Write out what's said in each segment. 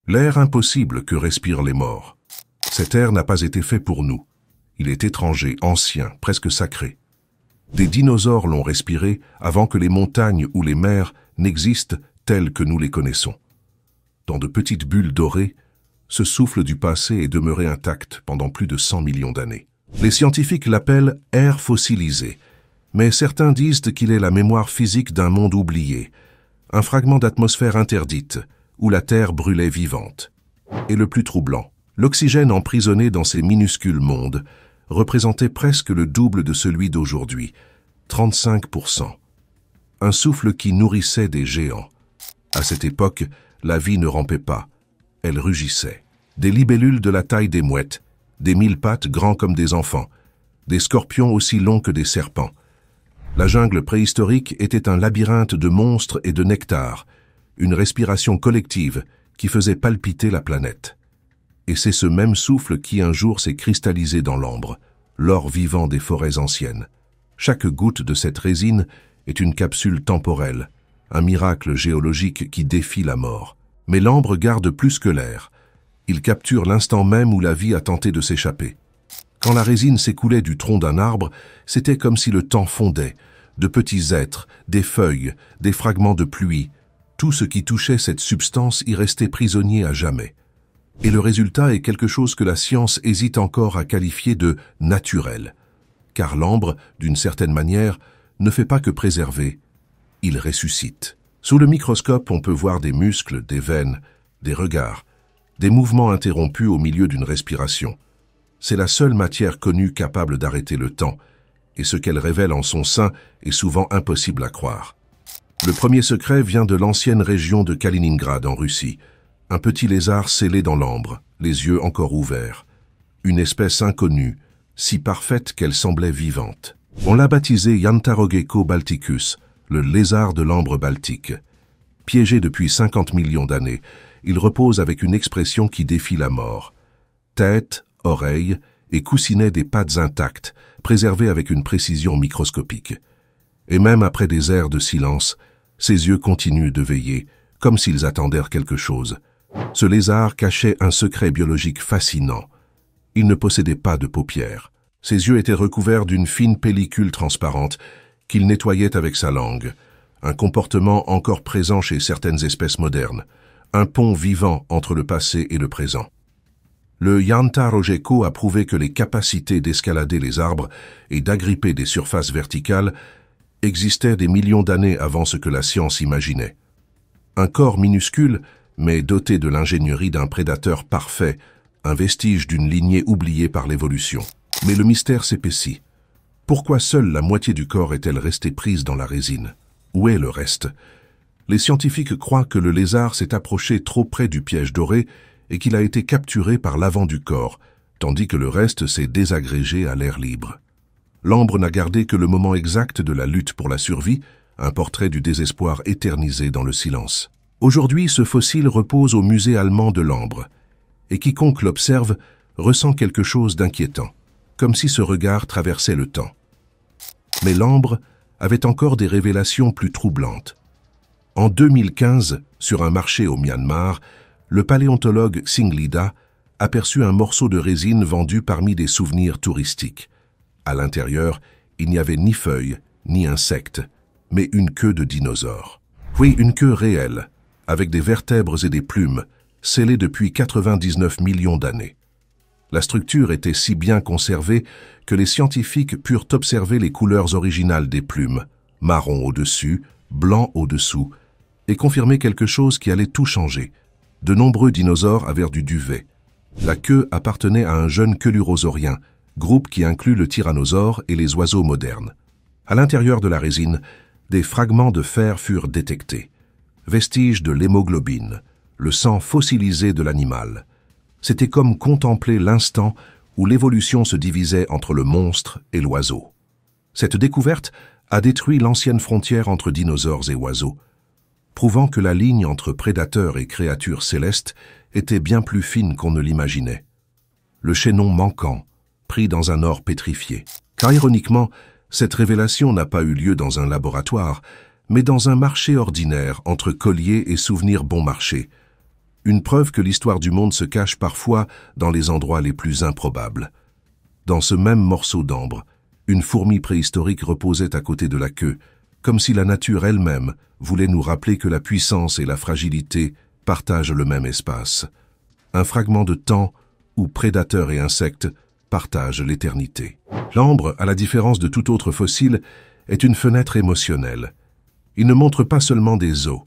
L'air impossible que respirent les morts. Cet air n'a pas été fait pour nous. Il est étranger, ancien, presque sacré. Des dinosaures l'ont respiré avant que les montagnes ou les mers n'existent telles que nous les connaissons. Dans de petites bulles dorées, ce souffle du passé est demeuré intact pendant plus de 100 millions d'années. Les scientifiques l'appellent air fossilisé, mais certains disent qu'il est la mémoire physique d'un monde oublié, un fragment d'atmosphère interdite, où la Terre brûlait vivante. Et le plus troublant, l'oxygène emprisonné dans ces minuscules mondes représentait presque le double de celui d'aujourd'hui, 35%. Un souffle qui nourrissait des géants. À cette époque, la vie ne rampait pas, elle rugissait. Des libellules de la taille des mouettes, des mille-pattes grands comme des enfants, des scorpions aussi longs que des serpents. La jungle préhistorique était un labyrinthe de monstres et de nectar, une respiration collective qui faisait palpiter la planète. Et c'est ce même souffle qui un jour s'est cristallisé dans l'ambre, l'or vivant des forêts anciennes. Chaque goutte de cette résine est une capsule temporelle, un miracle géologique qui défie la mort. Mais l'ambre garde plus que l'air. Il capture l'instant même où la vie a tenté de s'échapper. Quand la résine s'écoulait du tronc d'un arbre, c'était comme si le temps fondait, de petits êtres, des feuilles, des fragments de pluie. Tout ce qui touchait cette substance y restait prisonnier à jamais. Et le résultat est quelque chose que la science hésite encore à qualifier de naturel. Car l'ambre, d'une certaine manière, ne fait pas que préserver, il ressuscite. Sous le microscope, on peut voir des muscles, des veines, des regards, des mouvements interrompus au milieu d'une respiration. C'est la seule matière connue capable d'arrêter le temps, et ce qu'elle révèle en son sein est souvent impossible à croire. Le premier secret vient de l'ancienne région de Kaliningrad en Russie. Un petit lézard scellé dans l'ambre, les yeux encore ouverts. Une espèce inconnue, si parfaite qu'elle semblait vivante. On l'a baptisé Yantarogekko balticus, le lézard de l'ambre baltique. Piégé depuis 50 millions d'années, il repose avec une expression qui défie la mort. Tête, oreilles et coussinets des pattes intactes, préservés avec une précision microscopique. Et même après des airs de silence, ses yeux continuent de veiller, comme s'ils attendèrent quelque chose. Ce lézard cachait un secret biologique fascinant. Il ne possédait pas de paupières. Ses yeux étaient recouverts d'une fine pellicule transparente qu'il nettoyait avec sa langue. Un comportement encore présent chez certaines espèces modernes. Un pont vivant entre le passé et le présent. Le Yantarogekko a prouvé que les capacités d'escalader les arbres et d'agripper des surfaces verticales existaient des millions d'années avant ce que la science imaginait. Un corps minuscule, mais doté de l'ingénierie d'un prédateur parfait, un vestige d'une lignée oubliée par l'évolution. Mais le mystère s'épaissit. Pourquoi seule la moitié du corps est-elle restée prise dans la résine? Où est le reste? Les scientifiques croient que le lézard s'est approché trop près du piège doré et qu'il a été capturé par l'avant du corps, tandis que le reste s'est désagrégé à l'air libre. L'ambre n'a gardé que le moment exact de la lutte pour la survie, un portrait du désespoir éternisé dans le silence. Aujourd'hui, ce fossile repose au musée allemand de l'ambre, et quiconque l'observe ressent quelque chose d'inquiétant, comme si ce regard traversait le temps. Mais l'ambre avait encore des révélations plus troublantes. En 2015, sur un marché au Myanmar, le paléontologue Singlida aperçut un morceau de résine vendu parmi des souvenirs touristiques. À l'intérieur, il n'y avait ni feuilles, ni insectes, mais une queue de dinosaure. Oui, une queue réelle, avec des vertèbres et des plumes, scellée depuis 99 millions d'années. La structure était si bien conservée que les scientifiques purent observer les couleurs originales des plumes, marron au-dessus, blanc au-dessous, et confirmer quelque chose qui allait tout changer. De nombreux dinosaures avaient du duvet. La queue appartenait à un jeune Chelurosaurien, groupe qui inclut le tyrannosaure et les oiseaux modernes. À l'intérieur de la résine, des fragments de fer furent détectés, vestiges de l'hémoglobine, le sang fossilisé de l'animal. C'était comme contempler l'instant où l'évolution se divisait entre le monstre et l'oiseau. Cette découverte a détruit l'ancienne frontière entre dinosaures et oiseaux, prouvant que la ligne entre prédateurs et créatures célestes était bien plus fine qu'on ne l'imaginait. Le chaînon manquant, pris dans un or pétrifié. Car ironiquement, cette révélation n'a pas eu lieu dans un laboratoire, mais dans un marché ordinaire entre colliers et souvenirs bon marché. Une preuve que l'histoire du monde se cache parfois dans les endroits les plus improbables. Dans ce même morceau d'ambre, une fourmi préhistorique reposait à côté de la queue, comme si la nature elle-même voulait nous rappeler que la puissance et la fragilité partagent le même espace. Un fragment de temps où prédateurs et insectes partagent l'éternité. L'ambre, à la différence de tout autre fossile, est une fenêtre émotionnelle. Il ne montre pas seulement des os,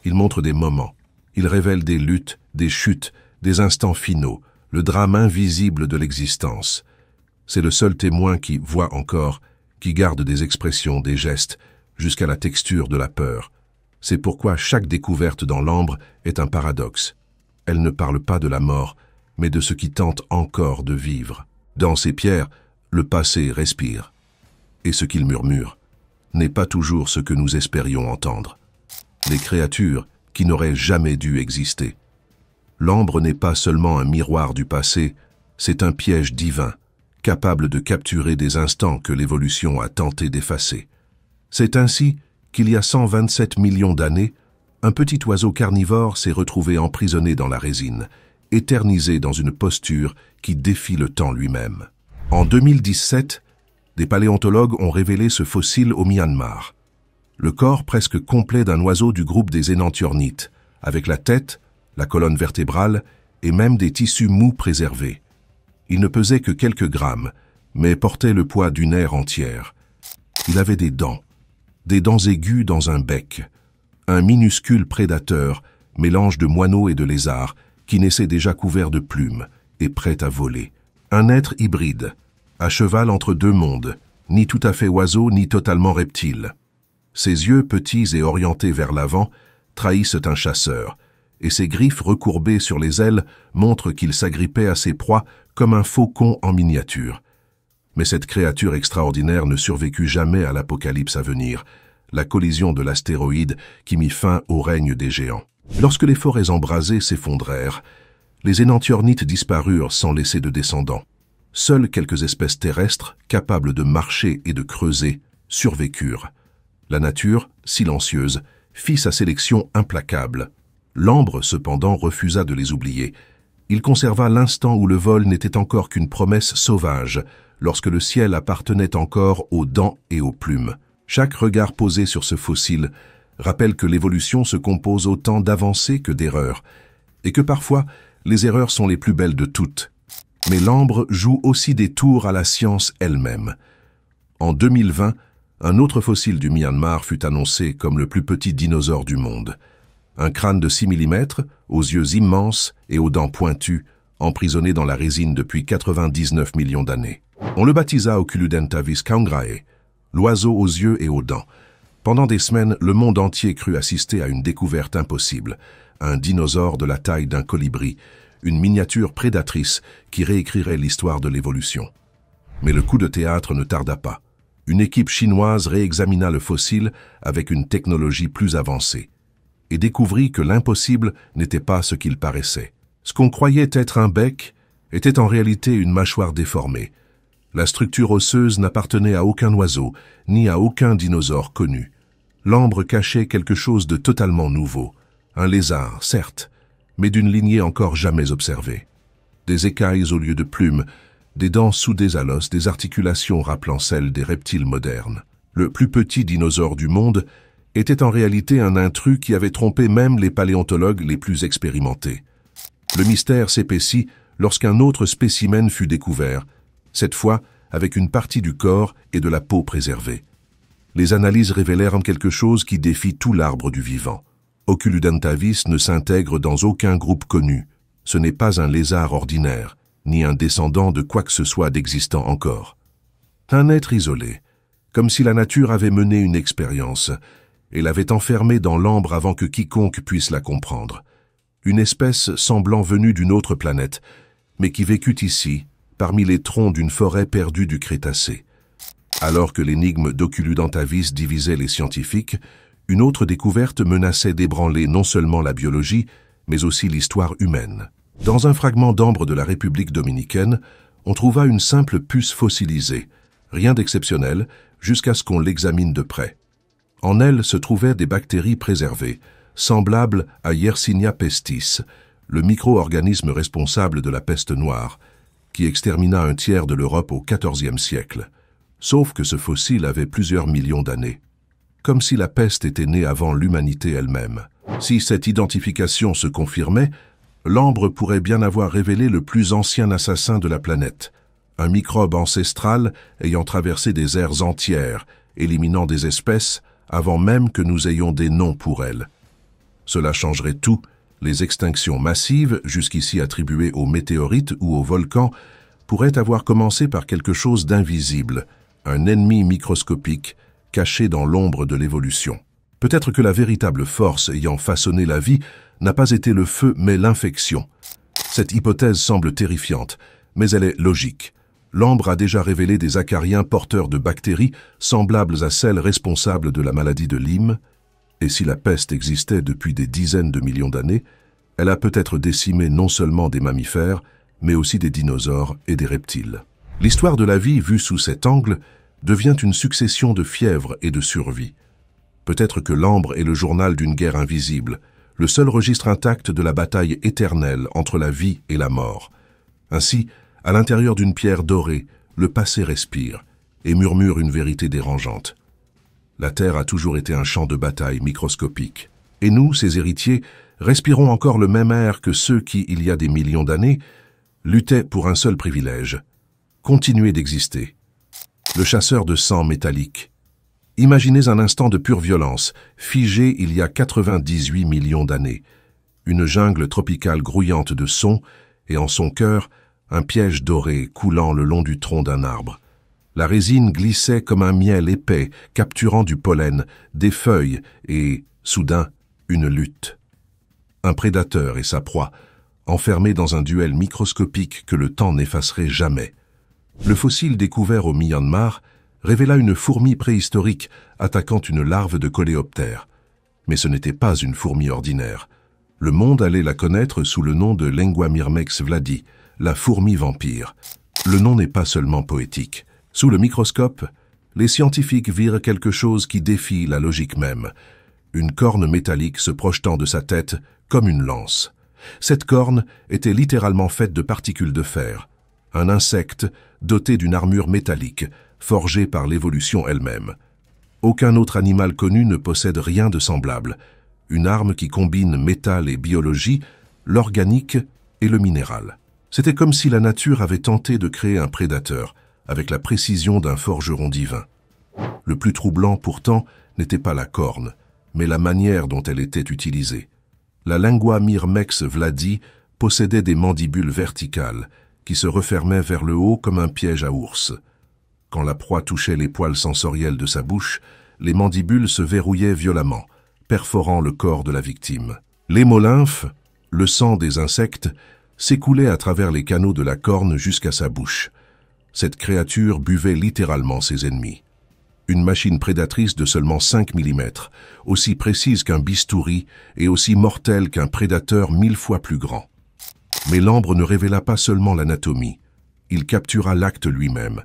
il montre des moments. Il révèle des luttes, des chutes, des instants finaux, le drame invisible de l'existence. C'est le seul témoin qui voit encore, qui garde des expressions, des gestes, jusqu'à la texture de la peur. C'est pourquoi chaque découverte dans l'ambre est un paradoxe. Elle ne parle pas de la mort, mais de ce qui tente encore de vivre. Dans ces pierres, le passé respire. Et ce qu'il murmure n'est pas toujours ce que nous espérions entendre. Les créatures qui n'auraient jamais dû exister. L'ambre n'est pas seulement un miroir du passé, c'est un piège divin, capable de capturer des instants que l'évolution a tenté d'effacer. C'est ainsi qu'il y a 127 millions d'années, un petit oiseau carnivore s'est retrouvé emprisonné dans la résine, éternisé dans une posture qui défie le temps lui-même. En 2017, des paléontologues ont révélé ce fossile au Myanmar. Le corps presque complet d'un oiseau du groupe des énantiornites, avec la tête, la colonne vertébrale et même des tissus mous préservés. Il ne pesait que quelques grammes, mais portait le poids d'une ère entière. Il avait des dents aiguës dans un bec, un minuscule prédateur, mélange de moineau et de lézard, qui naissait déjà couvert de plumes et prêt à voler. Un être hybride, à cheval entre deux mondes, ni tout à fait oiseau ni totalement reptile. Ses yeux petits et orientés vers l'avant trahissent un chasseur, et ses griffes recourbées sur les ailes montrent qu'il s'agrippait à ses proies comme un faucon en miniature. Mais cette créature extraordinaire ne survécut jamais à l'apocalypse à venir, la collision de l'astéroïde qui mit fin au règne des géants. Lorsque les forêts embrasées s'effondrèrent, les énantiornites disparurent sans laisser de descendants. Seules quelques espèces terrestres, capables de marcher et de creuser, survécurent. La nature, silencieuse, fit sa sélection implacable. L'ambre, cependant, refusa de les oublier. Il conserva l'instant où le vol n'était encore qu'une promesse sauvage, lorsque le ciel appartenait encore aux dents et aux plumes. Chaque regard posé sur ce fossile rappelle que l'évolution se compose autant d'avancées que d'erreurs, et que parfois, les erreurs sont les plus belles de toutes. Mais l'ambre joue aussi des tours à la science elle-même. En 2020, un autre fossile du Myanmar fut annoncé comme le plus petit dinosaure du monde. Un crâne de 6 mm, aux yeux immenses et aux dents pointues, emprisonné dans la résine depuis 99 millions d'années. On le baptisa Oculudentavis kaungrae, l'oiseau aux yeux et aux dents. Pendant des semaines, le monde entier crut assister à une découverte impossible, un dinosaure de la taille d'un colibri, une miniature prédatrice qui réécrirait l'histoire de l'évolution. Mais le coup de théâtre ne tarda pas. Une équipe chinoise réexamina le fossile avec une technologie plus avancée et découvrit que l'impossible n'était pas ce qu'il paraissait. Ce qu'on croyait être un bec était en réalité une mâchoire déformée. La structure osseuse n'appartenait à aucun oiseau, ni à aucun dinosaure connu. L'ambre cachait quelque chose de totalement nouveau. Un lézard, certes, mais d'une lignée encore jamais observée. Des écailles au lieu de plumes, des dents soudées à l'os, des articulations rappelant celles des reptiles modernes. Le plus petit dinosaure du monde était en réalité un intrus qui avait trompé même les paléontologues les plus expérimentés. Le mystère s'épaissit lorsqu'un autre spécimen fut découvert, cette fois avec une partie du corps et de la peau préservée. Les analyses révélèrent quelque chose qui défie tout l'arbre du vivant. Oculudentavis ne s'intègre dans aucun groupe connu. Ce n'est pas un lézard ordinaire, ni un descendant de quoi que ce soit d'existant encore. Un être isolé, comme si la nature avait mené une expérience et l'avait enfermé dans l'ambre avant que quiconque puisse la comprendre. Une espèce semblant venue d'une autre planète, mais qui vécut ici, parmi les troncs d'une forêt perdue du Crétacé. Alors que l'énigme d'Oculudentavis divisait les scientifiques, une autre découverte menaçait d'ébranler non seulement la biologie, mais aussi l'histoire humaine. Dans un fragment d'ambre de la République dominicaine, on trouva une simple puce fossilisée, rien d'exceptionnel, jusqu'à ce qu'on l'examine de près. En elle se trouvaient des bactéries préservées, semblables à Yersinia pestis, le micro-organisme responsable de la peste noire, qui extermina un tiers de l'Europe au XIVe siècle. Sauf que ce fossile avait plusieurs millions d'années. Comme si la peste était née avant l'humanité elle-même. Si cette identification se confirmait, l'ambre pourrait bien avoir révélé le plus ancien assassin de la planète, un microbe ancestral ayant traversé des ères entières, éliminant des espèces avant même que nous ayons des noms pour elles. Cela changerait tout. Les extinctions massives, jusqu'ici attribuées aux météorites ou aux volcans, pourraient avoir commencé par quelque chose d'invisible, un ennemi microscopique, caché dans l'ombre de l'évolution. Peut-être que la véritable force ayant façonné la vie n'a pas été le feu mais l'infection. Cette hypothèse semble terrifiante, mais elle est logique. L'ambre a déjà révélé des acariens porteurs de bactéries semblables à celles responsables de la maladie de Lyme, et si la peste existait depuis des dizaines de millions d'années, elle a peut-être décimé non seulement des mammifères, mais aussi des dinosaures et des reptiles. L'histoire de la vie vue sous cet angle devient une succession de fièvres et de survie. Peut-être que l'ambre est le journal d'une guerre invisible, le seul registre intact de la bataille éternelle entre la vie et la mort. Ainsi, à l'intérieur d'une pierre dorée, le passé respire et murmure une vérité dérangeante. La Terre a toujours été un champ de bataille microscopique. Et nous, ses héritiers, respirons encore le même air que ceux qui, il y a des millions d'années, luttaient pour un seul privilège, continuer d'exister. Le chasseur de sang métallique. Imaginez un instant de pure violence, figé il y a 98 millions d'années. Une jungle tropicale grouillante de sons, et en son cœur, un piège doré coulant le long du tronc d'un arbre. La résine glissait comme un miel épais, capturant du pollen, des feuilles et, soudain, une lutte. Un prédateur et sa proie, enfermés dans un duel microscopique que le temps n'effacerait jamais. Le fossile découvert au Myanmar révéla une fourmi préhistorique attaquant une larve de coléoptère. Mais ce n'était pas une fourmi ordinaire. Le monde allait la connaître sous le nom de Lengua myrmex vladi, la fourmi vampire. Le nom n'est pas seulement poétique. Sous le microscope, les scientifiques virent quelque chose qui défie la logique même. Une corne métallique se projetant de sa tête comme une lance. Cette corne était littéralement faite de particules de fer. Un insecte doté d'une armure métallique, forgée par l'évolution elle-même. Aucun autre animal connu ne possède rien de semblable. Une arme qui combine métal et biologie, l'organique et le minéral. C'était comme si la nature avait tenté de créer un prédateur, avec la précision d'un forgeron divin. Le plus troublant, pourtant, n'était pas la corne, mais la manière dont elle était utilisée. La Lengua myrmex vladi possédait des mandibules verticales, qui se refermaient vers le haut comme un piège à ours. Quand la proie touchait les poils sensoriels de sa bouche, les mandibules se verrouillaient violemment, perforant le corps de la victime. L'hémolymphe, le sang des insectes, s'écoulait à travers les canaux de la corne jusqu'à sa bouche. Cette créature buvait littéralement ses ennemis. Une machine prédatrice de seulement 5 mm, aussi précise qu'un bistouri et aussi mortelle qu'un prédateur 1000 fois plus grand. Mais l'ambre ne révéla pas seulement l'anatomie, il captura l'acte lui-même.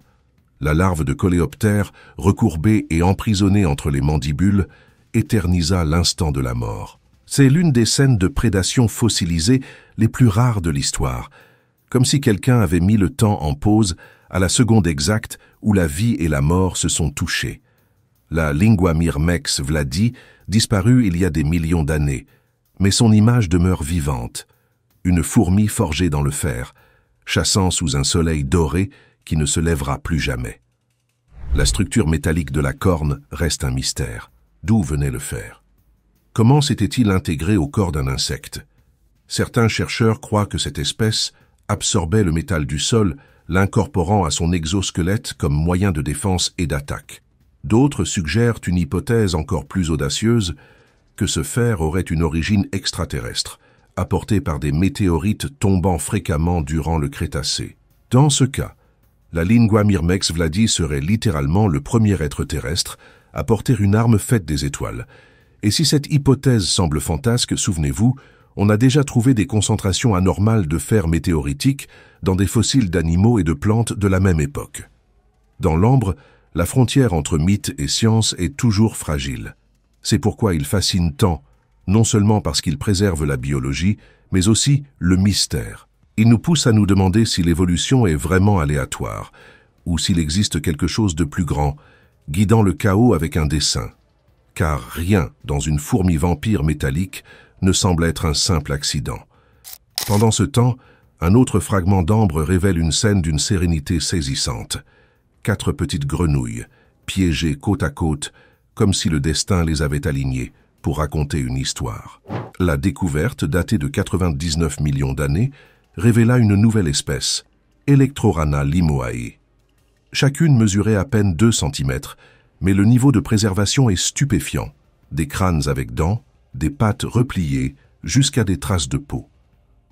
La larve de coléoptère, recourbée et emprisonnée entre les mandibules, éternisa l'instant de la mort. C'est l'une des scènes de prédation fossilisée les plus rares de l'histoire, comme si quelqu'un avait mis le temps en pause à la seconde exacte où la vie et la mort se sont touchées. La Lengua myrmex vladi disparut il y a des millions d'années, mais son image demeure vivante. Une fourmi forgée dans le fer, chassant sous un soleil doré qui ne se lèvera plus jamais. La structure métallique de la corne reste un mystère. D'où venait le fer? Comment s'était-il intégré au corps d'un insecte? Certains chercheurs croient que cette espèce absorbait le métal du sol, l'incorporant à son exosquelette comme moyen de défense et d'attaque. D'autres suggèrent une hypothèse encore plus audacieuse, que ce fer aurait une origine extraterrestre, apportée par des météorites tombant fréquemment durant le Crétacé. Dans ce cas, la Lengua myrmex vladi serait littéralement le premier être terrestre à porter une arme faite des étoiles. Et si cette hypothèse semble fantasque, souvenez-vous, on a déjà trouvé des concentrations anormales de fer météoritique dans des fossiles d'animaux et de plantes de la même époque. Dans l'ambre, la frontière entre mythe et science est toujours fragile. C'est pourquoi il fascine tant, non seulement parce qu'ils préservent la biologie, mais aussi le mystère. Ils nous poussent à nous demander si l'évolution est vraiment aléatoire, ou s'il existe quelque chose de plus grand, guidant le chaos avec un dessein. Car rien dans une fourmi vampire métallique ne semble être un simple accident. Pendant ce temps, un autre fragment d'ambre révèle une scène d'une sérénité saisissante. 4 petites grenouilles, piégées côte à côte, comme si le destin les avait alignées pour raconter une histoire. La découverte, datée de 99 millions d'années, révéla une nouvelle espèce, Electrorana limoae. Chacune mesurait à peine 2 cm, mais le niveau de préservation est stupéfiant. Des crânes avec dents, des pattes repliées, jusqu'à des traces de peau.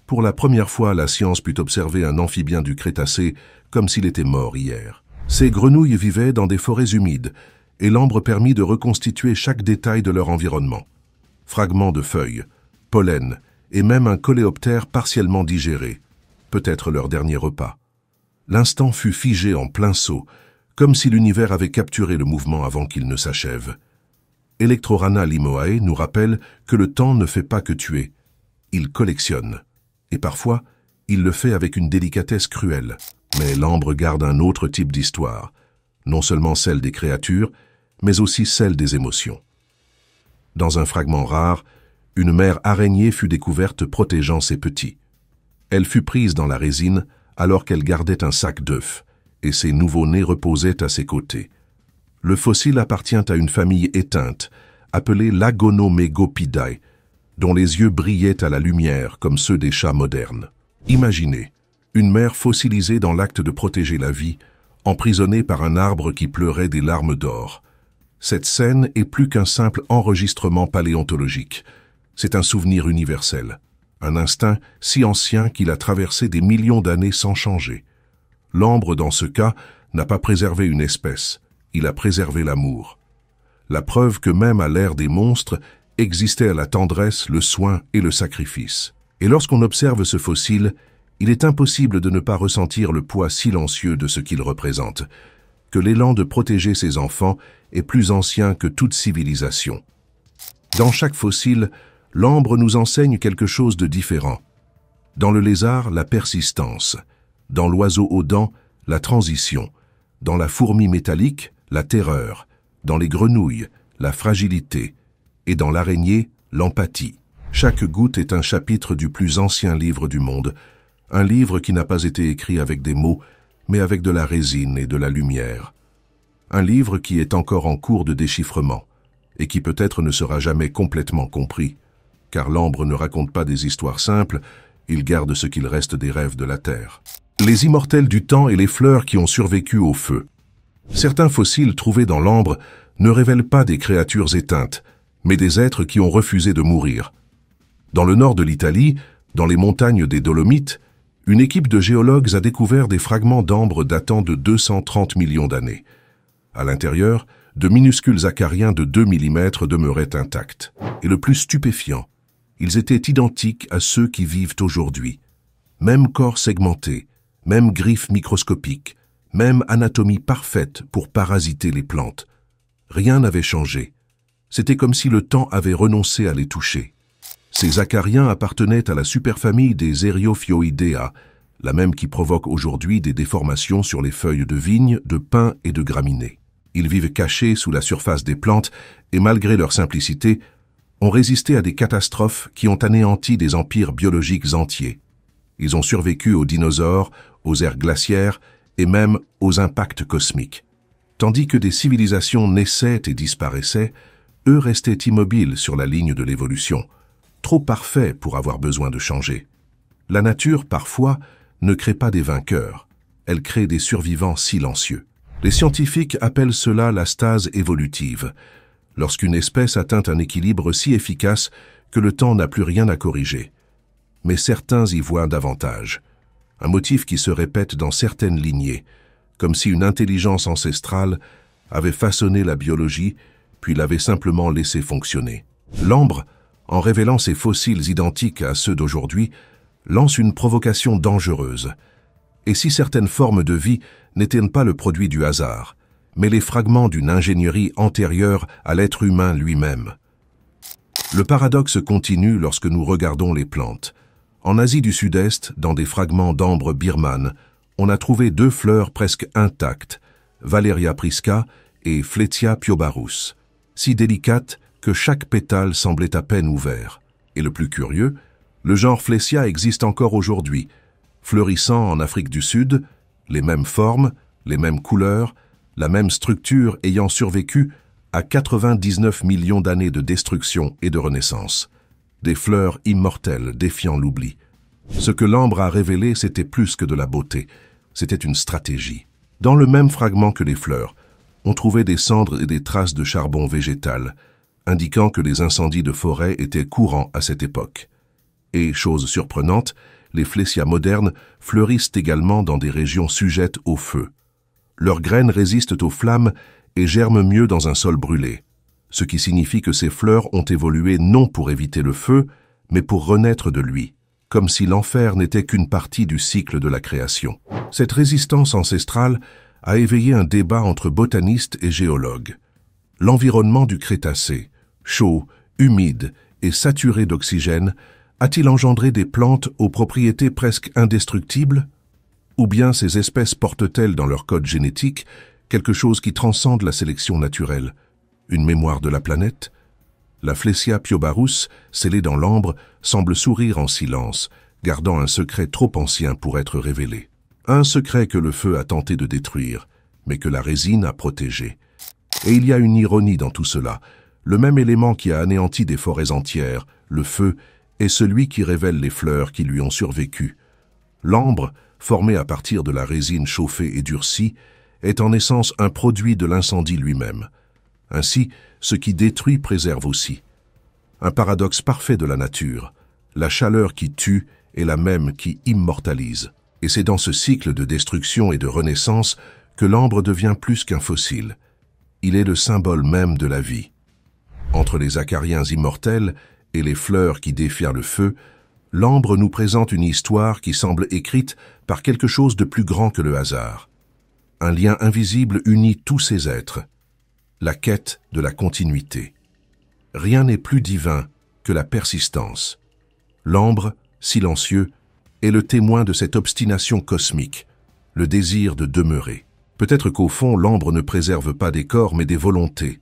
Pour la première fois, la science put observer un amphibien du Crétacé comme s'il était mort hier. Ces grenouilles vivaient dans des forêts humides, et l'ambre permit de reconstituer chaque détail de leur environnement. Fragments de feuilles, pollen, et même un coléoptère partiellement digéré, peut-être leur dernier repas. L'instant fut figé en plein saut, comme si l'univers avait capturé le mouvement avant qu'il ne s'achève. Electrorana limoae nous rappelle que le temps ne fait pas que tuer, il collectionne. Et parfois, il le fait avec une délicatesse cruelle. Mais l'ambre garde un autre type d'histoire, non seulement celle des créatures, mais aussi celle des émotions. Dans un fragment rare, une mère araignée fut découverte protégeant ses petits. Elle fut prise dans la résine alors qu'elle gardait un sac d'œufs, et ses nouveau-nés reposaient à ses côtés. Le fossile appartient à une famille éteinte, appelée Lagonomegopidae, dont les yeux brillaient à la lumière comme ceux des chats modernes. Imaginez, une mère fossilisée dans l'acte de protéger la vie, emprisonnée par un arbre qui pleurait des larmes d'or. Cette scène est plus qu'un simple enregistrement paléontologique. C'est un souvenir universel, un instinct si ancien qu'il a traversé des millions d'années sans changer. L'ambre, dans ce cas, n'a pas préservé une espèce, il a préservé l'amour. La preuve que même à l'ère des monstres, existait la tendresse, le soin et le sacrifice. Et lorsqu'on observe ce fossile, il est impossible de ne pas ressentir le poids silencieux de ce qu'il représente, que l'élan de protéger ses enfants est plus ancien que toute civilisation. Dans chaque fossile, l'ambre nous enseigne quelque chose de différent. Dans le lézard, la persistance. Dans l'oiseau aux dents, la transition. Dans la fourmi métallique, la terreur. Dans les grenouilles, la fragilité. Et dans l'araignée, l'empathie. Chaque goutte est un chapitre du plus ancien livre du monde, un livre qui n'a pas été écrit avec des mots, mais avec de la résine et de la lumière. Un livre qui est encore en cours de déchiffrement, et qui peut-être ne sera jamais complètement compris, car l'ambre ne raconte pas des histoires simples, il garde ce qu'il reste des rêves de la Terre. Les immortels du temps et les fleurs qui ont survécu au feu. Certains fossiles trouvés dans l'ambre ne révèlent pas des créatures éteintes, mais des êtres qui ont refusé de mourir. Dans le nord de l'Italie, dans les montagnes des Dolomites, une équipe de géologues a découvert des fragments d'ambre datant de 230 millions d'années. À l'intérieur, de minuscules acariens de 2 mm demeuraient intacts. Et le plus stupéfiant, ils étaient identiques à ceux qui vivent aujourd'hui. Même corps segmenté, même griffes microscopiques, même anatomie parfaite pour parasiter les plantes. Rien n'avait changé. C'était comme si le temps avait renoncé à les toucher. Ces acariens appartenaient à la superfamille des Eriophioidea, la même qui provoque aujourd'hui des déformations sur les feuilles de vigne, de pin et de graminées. Ils vivent cachés sous la surface des plantes et malgré leur simplicité, ont résisté à des catastrophes qui ont anéanti des empires biologiques entiers. Ils ont survécu aux dinosaures, aux ères glaciaires et même aux impacts cosmiques. Tandis que des civilisations naissaient et disparaissaient, eux restaient immobiles sur la ligne de l'évolution, trop parfaits pour avoir besoin de changer. La nature, parfois, ne crée pas des vainqueurs, elle crée des survivants silencieux. Les scientifiques appellent cela la stase évolutive, lorsqu'une espèce atteint un équilibre si efficace que le temps n'a plus rien à corriger. Mais certains y voient davantage, un motif qui se répète dans certaines lignées, comme si une intelligence ancestrale avait façonné la biologie, puis l'avait simplement laissée fonctionner. L'ambre, en révélant ses fossiles identiques à ceux d'aujourd'hui, lance une provocation dangereuse. Et si certaines formes de vie n'étaient pas le produit du hasard, mais les fragments d'une ingénierie antérieure à l'être humain lui-même. Le paradoxe continue lorsque nous regardons les plantes. En Asie du Sud-Est, dans des fragments d'ambre birmane, on a trouvé 2 fleurs presque intactes, Valeria prisca et Fletia piobarus, si délicates que chaque pétale semblait à peine ouvert. Et le plus curieux, le genre Flesia existe encore aujourd'hui, fleurissant en Afrique du Sud, les mêmes formes, les mêmes couleurs, la même structure ayant survécu à 99 millions d'années de destruction et de renaissance. Des fleurs immortelles défiant l'oubli. Ce que l'ambre a révélé, c'était plus que de la beauté, c'était une stratégie. Dans le même fragment que les fleurs, on trouvait des cendres et des traces de charbon végétal, indiquant que les incendies de forêt étaient courants à cette époque. Et, chose surprenante, les Flesia modernes fleurissent également dans des régions sujettes au feu. Leurs graines résistent aux flammes et germent mieux dans un sol brûlé, ce qui signifie que ces fleurs ont évolué non pour éviter le feu, mais pour renaître de lui, comme si l'enfer n'était qu'une partie du cycle de la création. Cette résistance ancestrale a éveillé un débat entre botanistes et géologues. L'environnement du Crétacé, chaud, humide et saturé d'oxygène, a-t-il engendré des plantes aux propriétés presque indestructibles? Ou bien ces espèces portent-elles dans leur code génétique quelque chose qui transcende la sélection naturelle? Une mémoire de la planète? La Flesia piobarus, scellée dans l'ambre, semble sourire en silence, gardant un secret trop ancien pour être révélé. Un secret que le feu a tenté de détruire, mais que la résine a protégé. Et il y a une ironie dans tout cela. Le même élément qui a anéanti des forêts entières, le feu, est celui qui révèle les fleurs qui lui ont survécu. L'ambre, formé à partir de la résine chauffée et durcie, est en essence un produit de l'incendie lui-même. Ainsi, ce qui détruit préserve aussi. Un paradoxe parfait de la nature. La chaleur qui tue est la même qui immortalise. Et c'est dans ce cycle de destruction et de renaissance que l'ambre devient plus qu'un fossile. Il est le symbole même de la vie. Entre les acariens immortels et les fleurs qui défient le feu, l'ambre nous présente une histoire qui semble écrite par quelque chose de plus grand que le hasard. Un lien invisible unit tous ces êtres, la quête de la continuité. Rien n'est plus divin que la persistance. L'ambre, silencieux, est le témoin de cette obstination cosmique, le désir de demeurer. Peut-être qu'au fond, l'ambre ne préserve pas des corps, mais des volontés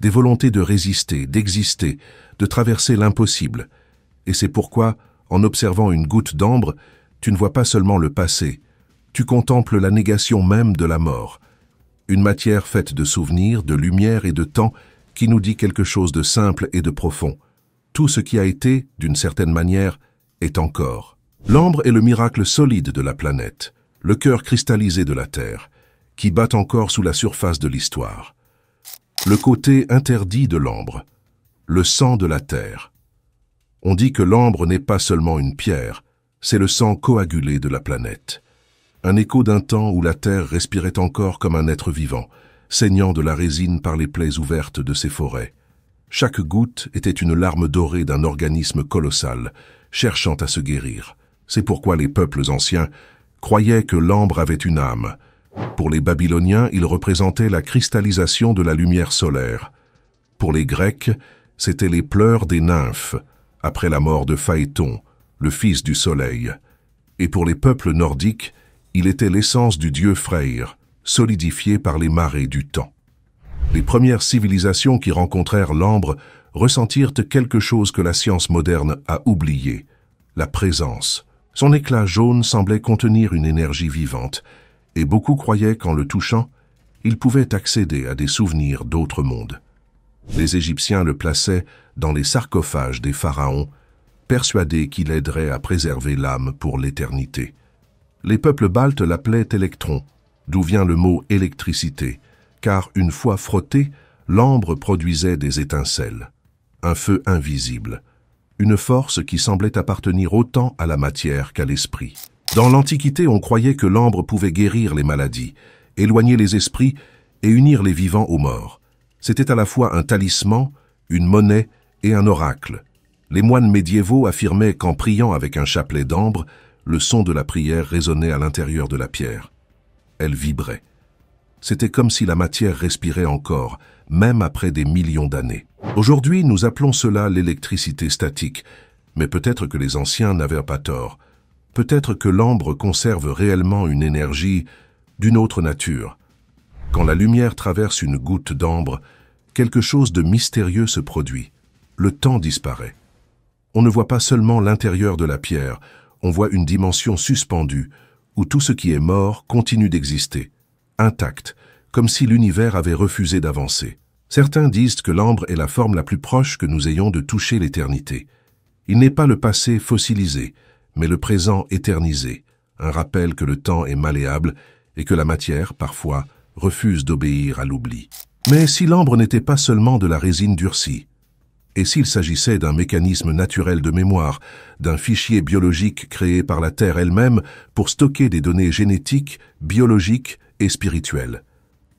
de résister, d'exister, de traverser l'impossible. Et c'est pourquoi, en observant une goutte d'ambre, tu ne vois pas seulement le passé, tu contemples la négation même de la mort. Une matière faite de souvenirs, de lumière et de temps qui nous dit quelque chose de simple et de profond. Tout ce qui a été, d'une certaine manière, est encore. L'ambre est le miracle solide de la planète, le cœur cristallisé de la Terre, qui bat encore sous la surface de l'histoire. Le côté interdit de l'ambre, le sang de la Terre. On dit que l'ambre n'est pas seulement une pierre, c'est le sang coagulé de la planète. Un écho d'un temps où la Terre respirait encore comme un être vivant, saignant de la résine par les plaies ouvertes de ses forêts. Chaque goutte était une larme dorée d'un organisme colossal, cherchant à se guérir. C'est pourquoi les peuples anciens croyaient que l'ambre avait une âme. Pour les Babyloniens, il représentait la cristallisation de la lumière solaire. Pour les Grecs, c'étaient les pleurs des nymphes, après la mort de Phaéton, le fils du soleil. Et pour les peuples nordiques, il était l'essence du dieu Freyr, solidifié par les marées du temps. Les premières civilisations qui rencontrèrent l'ambre ressentirent quelque chose que la science moderne a oublié, la présence. Son éclat jaune semblait contenir une énergie vivante, et beaucoup croyaient qu'en le touchant, ils pouvaient accéder à des souvenirs d'autres mondes. Les Égyptiens le plaçaient dans les sarcophages des pharaons, persuadés qu'il aiderait à préserver l'âme pour l'éternité. Les peuples baltes l'appelaient électron, d'où vient le mot électricité, car une fois frotté, l'ambre produisait des étincelles, un feu invisible, une force qui semblait appartenir autant à la matière qu'à l'esprit. Dans l'Antiquité, on croyait que l'ambre pouvait guérir les maladies, éloigner les esprits et unir les vivants aux morts. C'était à la fois un talisman, une monnaie et un oracle. Les moines médiévaux affirmaient qu'en priant avec un chapelet d'ambre, le son de la prière résonnait à l'intérieur de la pierre. Elle vibrait. C'était comme si la matière respirait encore, même après des millions d'années. Aujourd'hui, nous appelons cela l'électricité statique, mais peut-être que les anciens n'avaient pas tort. Peut-être que l'ambre conserve réellement une énergie d'une autre nature. Quand la lumière traverse une goutte d'ambre, quelque chose de mystérieux se produit. Le temps disparaît. On ne voit pas seulement l'intérieur de la pierre, on voit une dimension suspendue, où tout ce qui est mort continue d'exister, intact, comme si l'univers avait refusé d'avancer. Certains disent que l'ambre est la forme la plus proche que nous ayons de toucher l'éternité. Il n'est pas le passé fossilisé, mais le présent éternisé, un rappel que le temps est malléable et que la matière, parfois, refuse d'obéir à l'oubli. Mais si l'ambre n'était pas seulement de la résine durcie, et s'il s'agissait d'un mécanisme naturel de mémoire, d'un fichier biologique créé par la Terre elle-même pour stocker des données génétiques, biologiques et spirituelles.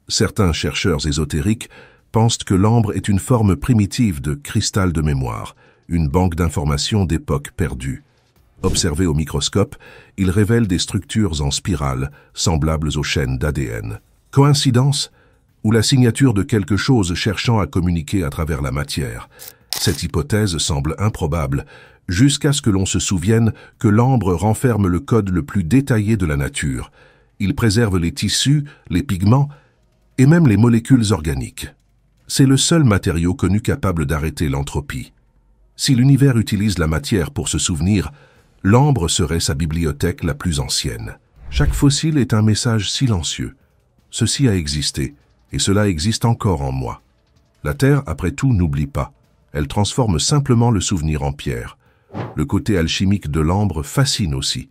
Certains chercheurs ésotériques pensent que l'ambre est une forme primitive de cristal de mémoire, une banque d'informations d'époque perdue. Observé au microscope, il révèle des structures en spirale, semblables aux chaînes d'ADN. Coïncidence? Ou la signature de quelque chose cherchant à communiquer à travers la matière? Cette hypothèse semble improbable, jusqu'à ce que l'on se souvienne que l'ambre renferme le code le plus détaillé de la nature. Il préserve les tissus, les pigments et même les molécules organiques. C'est le seul matériau connu capable d'arrêter l'entropie. Si l'univers utilise la matière pour se souvenir, l'ambre serait sa bibliothèque la plus ancienne. Chaque fossile est un message silencieux. Ceci a existé, et cela existe encore en moi. La Terre, après tout, n'oublie pas. Elle transforme simplement le souvenir en pierre. Le côté alchimique de l'ambre fascine aussi.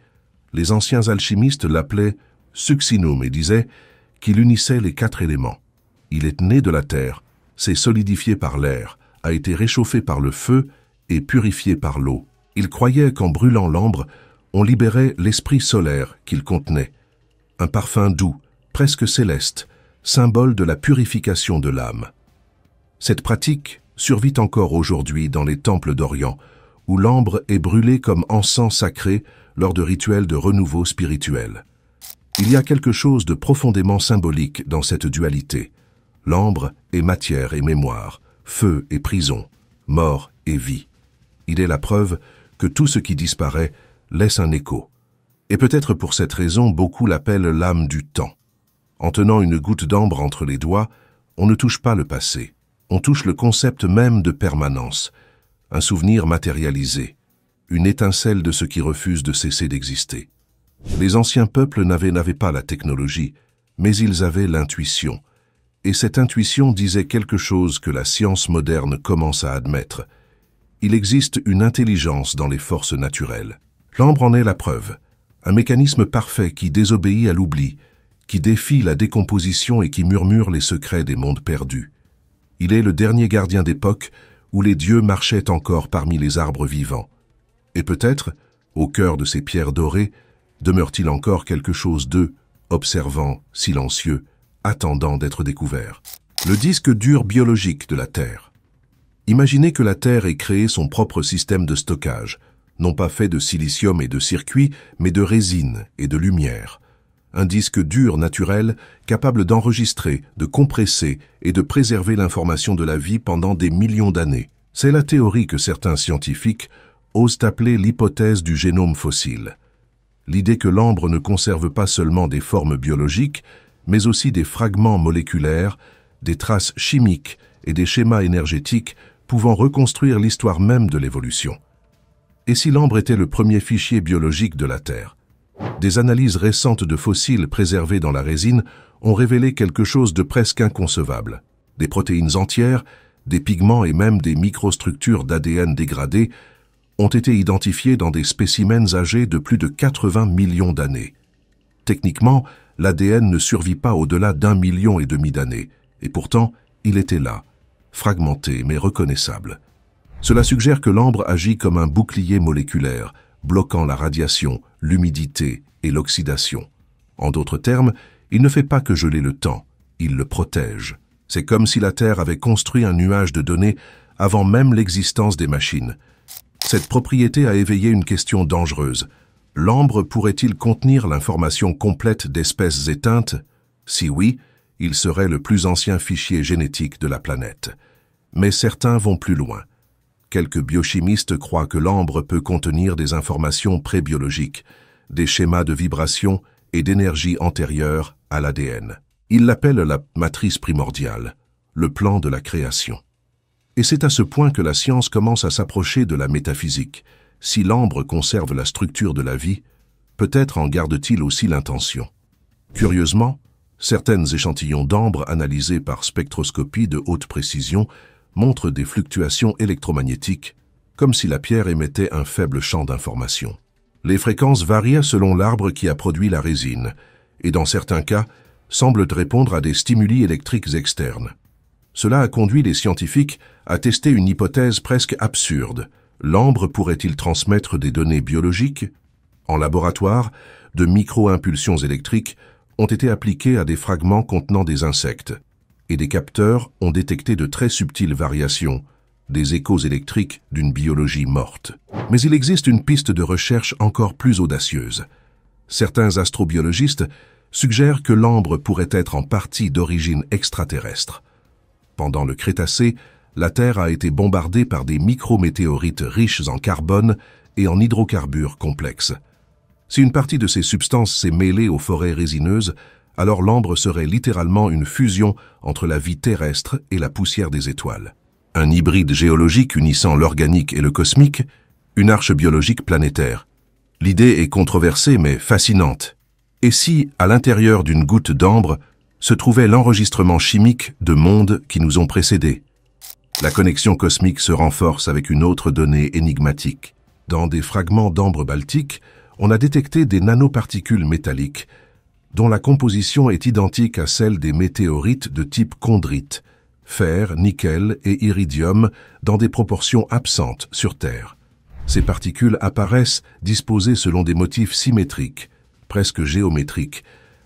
Les anciens alchimistes l'appelaient succinum et disaient qu'il unissait les 4 éléments. Il est né de la terre, s'est solidifié par l'air, a été réchauffé par le feu et purifié par l'eau. Il croyait qu'en brûlant l'ambre, on libérait l'esprit solaire qu'il contenait. Un parfum doux, presque céleste, symbole de la purification de l'âme. Cette pratique survit encore aujourd'hui dans les temples d'Orient, où l'ambre est brûlée comme encens sacré lors de rituels de renouveau spirituel. Il y a quelque chose de profondément symbolique dans cette dualité. L'ambre est matière et mémoire, feu et prison, mort et vie. Il est la preuve que tout ce qui disparaît laisse un écho. Et peut-être pour cette raison, beaucoup l'appellent l'âme du temps. En tenant une goutte d'ambre entre les doigts, on ne touche pas le passé. On touche le concept même de permanence, un souvenir matérialisé, une étincelle de ce qui refuse de cesser d'exister. Les anciens peuples n'avaient pas la technologie, mais ils avaient l'intuition. Et cette intuition disait quelque chose que la science moderne commence à admettre. Il existe une intelligence dans les forces naturelles. L'ambre en est la preuve, un mécanisme parfait qui désobéit à l'oubli, qui défie la décomposition et qui murmure les secrets des mondes perdus. Il est le dernier gardien d'époque où les dieux marchaient encore parmi les arbres vivants. Et peut-être, au cœur de ces pierres dorées, demeure-t-il encore quelque chose d'eux, observant, silencieux, attendant d'être découvert. Le disque dur biologique de la Terre. Imaginez que la Terre ait créé son propre système de stockage, non pas fait de silicium et de circuits, mais de résine et de lumière. Un disque dur naturel capable d'enregistrer, de compresser et de préserver l'information de la vie pendant des millions d'années. C'est la théorie que certains scientifiques osent appeler l'hypothèse du génome fossile. L'idée que l'ambre ne conserve pas seulement des formes biologiques, mais aussi des fragments moléculaires, des traces chimiques et des schémas énergétiques pouvant reconstruire l'histoire même de l'évolution. Et si l'ambre était le premier fichier biologique de la Terre? Des analyses récentes de fossiles préservés dans la résine ont révélé quelque chose de presque inconcevable. Des protéines entières, des pigments et même des microstructures d'ADN dégradées ont été identifiées dans des spécimens âgés de plus de 80 millions d'années. Techniquement, l'ADN ne survit pas au-delà d'1,5 million d'années, et pourtant, il était là, fragmenté mais reconnaissable. Cela suggère que l'ambre agit comme un bouclier moléculaire, bloquant la radiation, l'humidité et l'oxydation. En d'autres termes, il ne fait pas que geler le temps, il le protège. C'est comme si la Terre avait construit un nuage de données avant même l'existence des machines. Cette propriété a éveillé une question dangereuse. L'ambre pourrait-il contenir l'information complète d'espèces éteintes? Si oui, Il serait le plus ancien fichier génétique de la planète. Mais certains vont plus loin. Quelques biochimistes croient que l'ambre peut contenir des informations prébiologiques, des schémas de vibration et d'énergie antérieure à l'ADN. Ils l'appellent la matrice primordiale, le plan de la création. Et c'est à ce point que la science commence à s'approcher de la métaphysique. Si l'ambre conserve la structure de la vie, peut-être en garde-t-il aussi l'intention. Curieusement, certains échantillons d'ambre analysés par spectroscopie de haute précision montrent des fluctuations électromagnétiques, comme si la pierre émettait un faible champ d'information. Les fréquences varient selon l'arbre qui a produit la résine, et dans certains cas, semblent répondre à des stimuli électriques externes. Cela a conduit les scientifiques à tester une hypothèse presque absurde. L'ambre pourrait-il transmettre des données biologiques? En laboratoire, de micro-impulsions électriques ont été appliquées à des fragments contenant des insectes, et des capteurs ont détecté de très subtiles variations, des échos électriques d'une biologie morte. Mais il existe une piste de recherche encore plus audacieuse. Certains astrobiologistes suggèrent que l'ambre pourrait être en partie d'origine extraterrestre. Pendant le Crétacé, la Terre a été bombardée par des micrométéorites riches en carbone et en hydrocarbures complexes. Si une partie de ces substances s'est mêlée aux forêts résineuses, alors l'ambre serait littéralement une fusion entre la vie terrestre et la poussière des étoiles. Un hybride géologique unissant l'organique et le cosmique, une arche biologique planétaire. L'idée est controversée mais fascinante. Et si, à l'intérieur d'une goutte d'ambre, se trouvait l'enregistrement chimique de mondes qui nous ont précédés? La connexion cosmique se renforce avec une autre donnée énigmatique. Dans des fragments d'ambre baltique, on a détecté des nanoparticules métalliques dont la composition est identique à celle des météorites de type chondrite, fer, nickel et iridium dans des proportions absentes sur Terre. Ces particules apparaissent disposées selon des motifs symétriques, presque géométriques,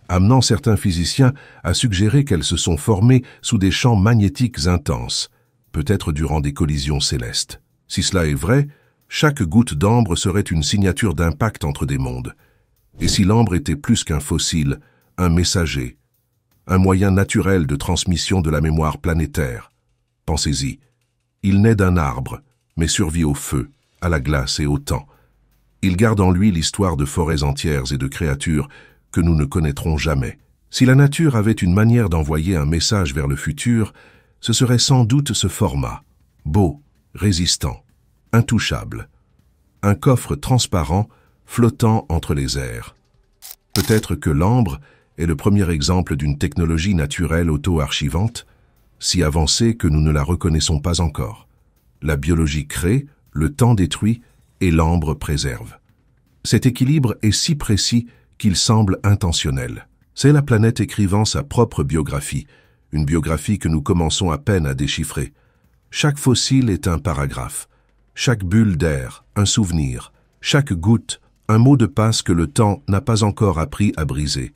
amenant certains physiciens à suggérer qu'elles se sont formées sous des champs magnétiques intenses, peut-être durant des collisions célestes. Si cela est vrai, chaque goutte d'ambre serait une signature d'impact entre des mondes. Et si l'ambre était plus qu'un fossile, un messager, un moyen naturel de transmission de la mémoire planétaire? Pensez-y, il naît d'un arbre, mais survit au feu, à la glace et au temps. Il garde en lui l'histoire de forêts entières et de créatures que nous ne connaîtrons jamais. Si la nature avait une manière d'envoyer un message vers le futur, ce serait sans doute ce format, beau, résistant, intouchable. Un coffre transparent flottant entre les airs. Peut-être que l'ambre est le premier exemple d'une technologie naturelle auto-archivante, si avancée que nous ne la reconnaissons pas encore. La biologie crée, le temps détruit et l'ambre préserve. Cet équilibre est si précis qu'il semble intentionnel. C'est la planète écrivant sa propre biographie, une biographie que nous commençons à peine à déchiffrer. Chaque fossile est un paragraphe, chaque bulle d'air, un souvenir, chaque goutte, un mot de passe que le temps n'a pas encore appris à briser.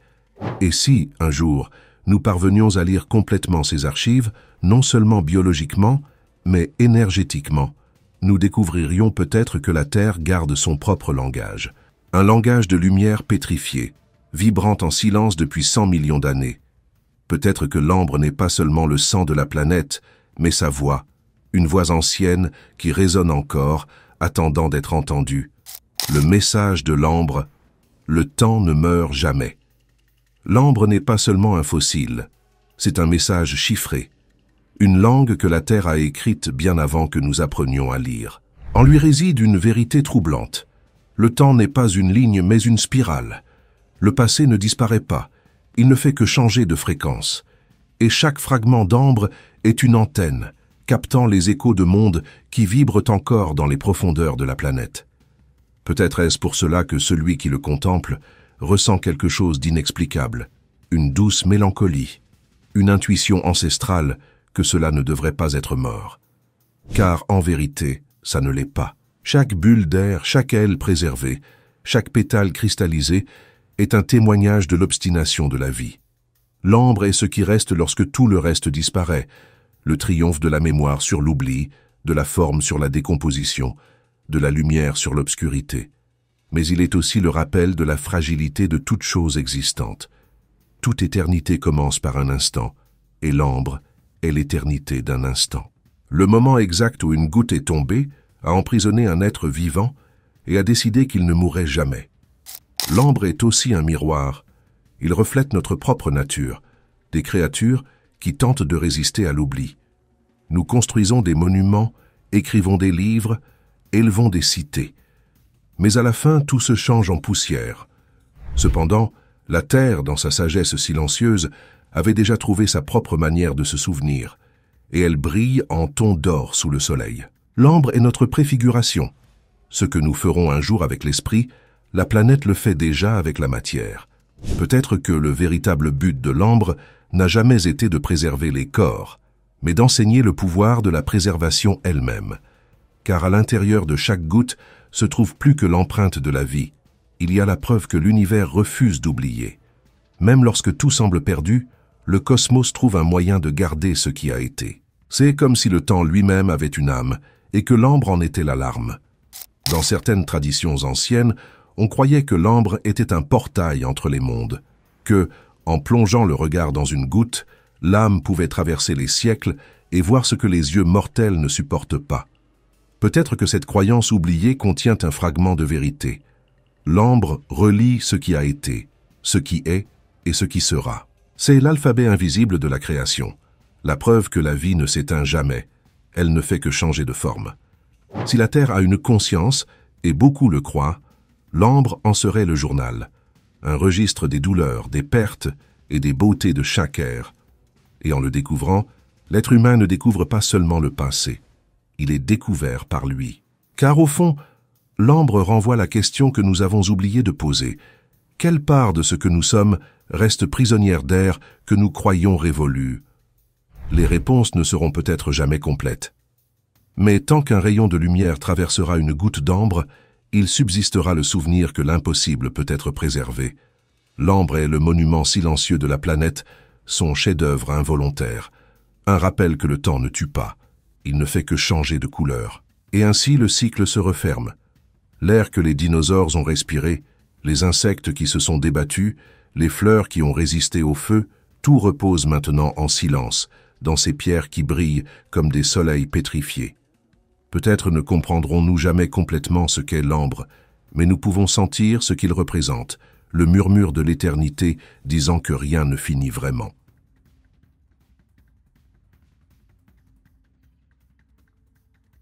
Et si, un jour, nous parvenions à lire complètement ces archives, non seulement biologiquement, mais énergétiquement, nous découvririons peut-être que la Terre garde son propre langage. Un langage de lumière pétrifiée, vibrant en silence depuis 100 millions d'années. Peut-être que l'ambre n'est pas seulement le sang de la planète, mais sa voix, une voix ancienne qui résonne encore, attendant d'être entendue. Le message de l'ambre, le temps ne meurt jamais. L'ambre n'est pas seulement un fossile, c'est un message chiffré, une langue que la Terre a écrite bien avant que nous apprenions à lire. En lui réside une vérité troublante. Le temps n'est pas une ligne mais une spirale. Le passé ne disparaît pas, il ne fait que changer de fréquence. Et chaque fragment d'ambre est une antenne, captant les échos de mondes qui vibrent encore dans les profondeurs de la planète. Peut-être est-ce pour cela que celui qui le contemple ressent quelque chose d'inexplicable, une douce mélancolie, une intuition ancestrale que cela ne devrait pas être mort. Car en vérité, ça ne l'est pas. Chaque bulle d'air, chaque aile préservée, chaque pétale cristallisé est un témoignage de l'obstination de la vie. L'ambre est ce qui reste lorsque tout le reste disparaît, le triomphe de la mémoire sur l'oubli, de la forme sur la décomposition, de la lumière sur l'obscurité. Mais il est aussi le rappel de la fragilité de toute chose existante. toute éternité commence par un instant, et l'ambre est l'éternité d'un instant. Le moment exact où une goutte est tombée a emprisonné un être vivant et a décidé qu'il ne mourrait jamais. L'ambre est aussi un miroir. Il reflète notre propre nature, des créatures qui tentent de résister à l'oubli. Nous construisons des monuments, écrivons des livres, élevons des cités. Mais à la fin, tout se change en poussière. Cependant, la Terre, dans sa sagesse silencieuse, avait déjà trouvé sa propre manière de se souvenir, et elle brille en tons d'or sous le soleil. L'ambre est notre préfiguration. Ce que nous ferons un jour avec l'esprit, la planète le fait déjà avec la matière. Peut-être que le véritable but de l'ambre n'a jamais été de préserver les corps, mais d'enseigner le pouvoir de la préservation elle-même. Car à l'intérieur de chaque goutte se trouve plus que l'empreinte de la vie. Il y a la preuve que l'univers refuse d'oublier. Même lorsque tout semble perdu, le cosmos trouve un moyen de garder ce qui a été. C'est comme si le temps lui-même avait une âme, et que l'ambre en était la larme. Dans certaines traditions anciennes, on croyait que l'ambre était un portail entre les mondes, que, en plongeant le regard dans une goutte, l'âme pouvait traverser les siècles et voir ce que les yeux mortels ne supportent pas. Peut-être que cette croyance oubliée contient un fragment de vérité. L'ambre relie ce qui a été, ce qui est et ce qui sera. C'est l'alphabet invisible de la création, la preuve que la vie ne s'éteint jamais, elle ne fait que changer de forme. Si la Terre a une conscience, et beaucoup le croient, l'ambre en serait le journal, un registre des douleurs, des pertes et des beautés de chaque ère. Et en le découvrant, l'être humain ne découvre pas seulement le passé, il est découvert par lui. Car au fond, l'ambre renvoie la question que nous avons oublié de poser. Quelle part de ce que nous sommes reste prisonnière d'air que nous croyons révolu? Les réponses ne seront peut-être jamais complètes. Mais tant qu'un rayon de lumière traversera une goutte d'ambre, il subsistera le souvenir que l'impossible peut être préservé. L'ambre est le monument silencieux de la planète, son chef-d'œuvre involontaire. Un rappel que le temps ne tue pas, il ne fait que changer de couleur. Et ainsi le cycle se referme. L'air que les dinosaures ont respiré, les insectes qui se sont débattus, les fleurs qui ont résisté au feu, tout repose maintenant en silence, dans ces pierres qui brillent comme des soleils pétrifiés. Peut-être ne comprendrons-nous jamais complètement ce qu'est l'ambre, mais nous pouvons sentir ce qu'il représente, le murmure de l'éternité disant que rien ne finit vraiment.